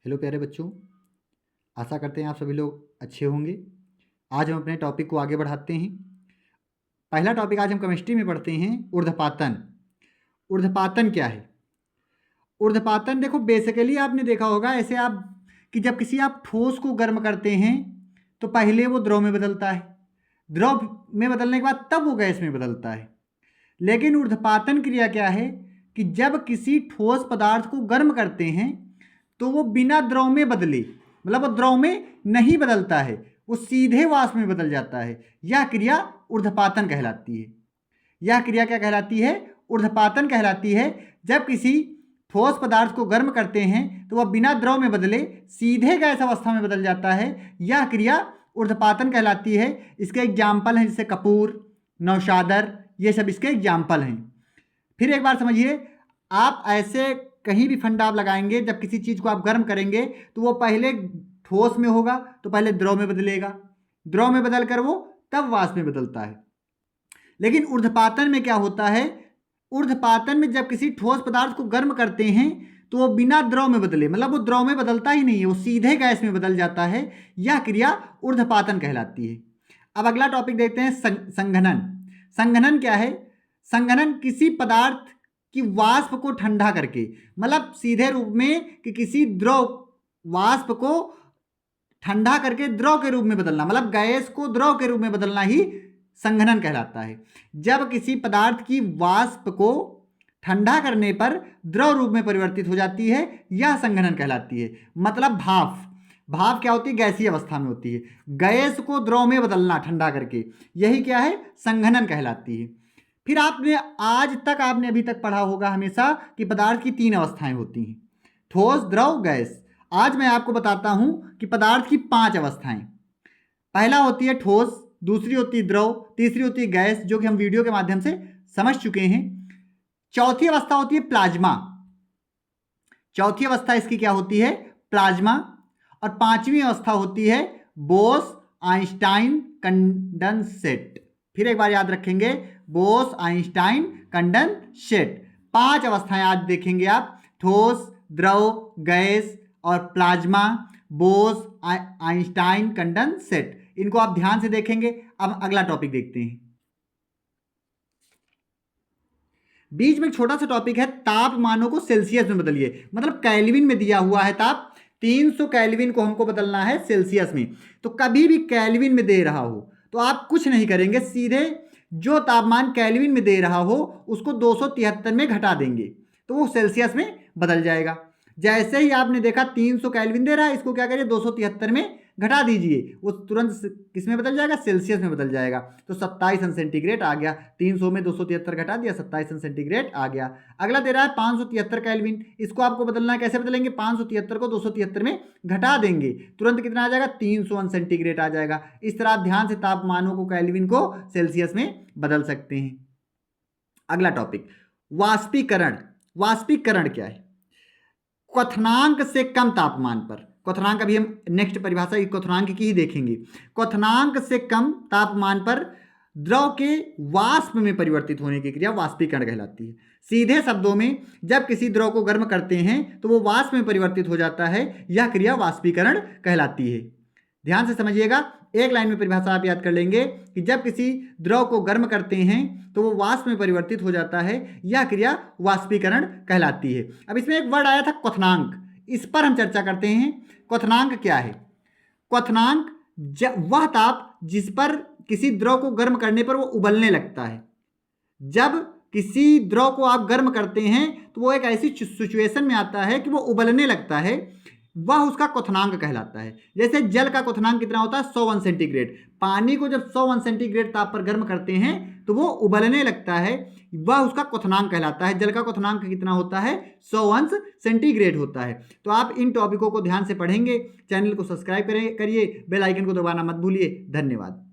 Hello प्यारे बच्चों, आशा करते हैं आप सभी लोग अच्छे होंगे। आज हम अपने टॉपिक को आगे बढ़ाते हैं। पहला टॉपिक आज हम केमिस्ट्री में पढ़ते हैं ऊर्ध्वपातन। ऊर्ध्वपातन क्या है? ऊर्ध्वपातन देखो, बेसिकली आपने देखा होगा ऐसे आप कि जब किसी आप ठोस को गर्म करते हैं तो पहले वो द्रव में बदलता है, द्रव में बदलने के बाद तब वो गैस में बदलता है। लेकिन ऊर्ध्वपातन क्रिया क्या है कि जब किसी ठोस पदार्थ को गर्म करते हैं तो वो बिना द्रव में बदले, मतलब वो द्रव में नहीं बदलता है, वो सीधे वाष्प में बदल जाता है। यह क्रिया ऊर्ध्वपातन कहलाती है। यह क्रिया क्या कहलाती है? ऊर्ध्वपातन कहलाती है। जब किसी ठोस पदार्थ को गर्म करते हैं तो वह बिना द्रव में बदले सीधे गैस अवस्था में बदल जाता है। यह क्रिया ऊर्ध्वपातन कहलाती है। इसके एग्जाम्पल हैं जैसे कपूर, नौशादर, ये सब इसके एग्जाम्पल हैं। फिर एक बार समझिए, आप ऐसे कहीं भी फंडा आप लगाएंगे, जब किसी चीज़ को आप गर्म करेंगे तो वो पहले ठोस में होगा तो पहले द्रव में बदलेगा, द्रव में बदल कर वो तब वाष्प में बदलता है। लेकिन ऊर्ध्वपातन में क्या होता है? ऊर्ध्वपातन में जब किसी ठोस पदार्थ को गर्म करते हैं तो वो बिना द्रव में बदले, मतलब वो द्रव में बदलता ही नहीं है, वो सीधे गैस में बदल जाता है। यह क्रिया ऊर्ध्वपातन कहलाती है। अब अगला टॉपिक देखते हैं संघनन। संघनन क्या है? संघनन किसी पदार्थ कि वाष्प को ठंडा करके, मतलब सीधे रूप में कि किसी द्रव वाष्प को ठंडा करके द्रव के रूप में बदलना, मतलब गैस को द्रव के रूप में बदलना ही संघनन कहलाता है। जब किसी पदार्थ की वाष्प को ठंडा करने पर द्रव रूप में परिवर्तित हो जाती है, यह संघनन कहलाती है। मतलब भाप क्या होती है? गैसीय अवस्था में होती है। गैस को द्रव में बदलना ठंडा करके, यही क्या है? संघनन कहलाती है। फिर आपने अभी तक पढ़ा होगा हमेशा कि पदार्थ की 3 अवस्थाएं होती हैं, ठोस, द्रव, गैस। आज मैं आपको बताता हूं कि पदार्थ की 5 अवस्थाएं। पहला होती है ठोस, दूसरी होती है द्रव, तीसरी होती है गैस, जो कि हम वीडियो के माध्यम से समझ चुके हैं। चौथी अवस्था होती है प्लाज्मा। चौथी अवस्था इसकी क्या होती है? प्लाज्मा। और 5वीं अवस्था होती है बोस आइंस्टाइन कंडेंसेट। फिर एक बार याद रखेंगे, बोस आइंस्टाइन कंडेंसेट। 5 अवस्थाएं आज देखेंगे आप, ठोस, द्रव, गैस और प्लाज्मा, बोस आइंस्टाइन कंडेंसेट। इनको आप ध्यान से देखेंगे। अब अगला टॉपिक देखते हैं। बीच में एक छोटा सा टॉपिक है, तापमानों को सेल्सियस में बदलिए। मतलब केल्विन में दिया हुआ है ताप, 300 केल्विन को हमको बदलना है सेल्सियस में। तो कभी भी केल्विन में दे रहा हो तो आप कुछ नहीं करेंगे, सीधे जो तापमान केल्विन में दे रहा हो उसको 273 में घटा देंगे तो वो सेल्सियस में बदल जाएगा। जैसे ही आपने देखा 300 केल्विन दे रहा है, इसको क्या करिए 273 में घटा दीजिए, वो तुरंत किस में बदल जाएगा? सेल्सियस में बदल जाएगा। तो 27 अंश सेंटीग्रेड आ गया। 300 में 273 घटा दिया, 27 अंश सेंटीग्रेड आ गया। अगला दे रहा है 573 केल्विन, इसको आपको बदलना है। कैसे बदलेंगे? 573 को 273 में घटा देंगे, तुरंत कितना आ जाएगा? 300 अंश सेंटीग्रेड आ जाएगा। इस तरह आप ध्यान से तापमानों को, केल्विन को सेल्सियस में बदल सकते हैं। अगला टॉपिक वाष्पीकरण। वाष्पीकरण क्या है? क्वथनांक से कम तापमान पर, क्वथनांक अभी हम नेक्स्ट परिभाषा क्वथनांक की ही देखेंगे। क्वथनांक से कम तापमान पर द्रव के वाष्प में परिवर्तित होने की क्रिया वाष्पीकरण कहलाती है। सीधे शब्दों में, जब किसी द्रव को गर्म करते हैं तो वो वाष्प में परिवर्तित हो जाता है, यह क्रिया वाष्पीकरण कहलाती है। ध्यान से समझिएगा, एक लाइन में परिभाषा आप याद कर लेंगे कि जब किसी द्रव को गर्म करते हैं तो वो वाष्प में परिवर्तित हो जाता है, यह क्रिया वाष्पीकरण कहलाती है। अब इसमें एक वर्ड आया था क्वथनांक, इस पर हम चर्चा करते हैं। क्वथनांक क्या है? क्वथनांक वह ताप जिस पर किसी द्रव को गर्म करने पर वो उबलने लगता है। जब किसी द्रव को आप गर्म करते हैं तो वो एक ऐसी सिचुएशन में आता है कि वो उबलने लगता है, वह उसका क्वथनांक कहलाता है। जैसे जल का क्वथनांक कितना होता है? 100 अंश सेंटीग्रेड। पानी को जब 100 अंश सेंटीग्रेड ताप पर गर्म करते हैं तो वो उबलने लगता है, वह उसका क्वथनांक कहलाता है। जल का क्वथनांक कितना होता है? 100 अंश सेंटीग्रेड होता है। तो आप इन टॉपिकों को ध्यान से पढ़ेंगे। चैनल को सब्सक्राइब करिए, बेल आइकन को दबाना मत भूलिए। धन्यवाद।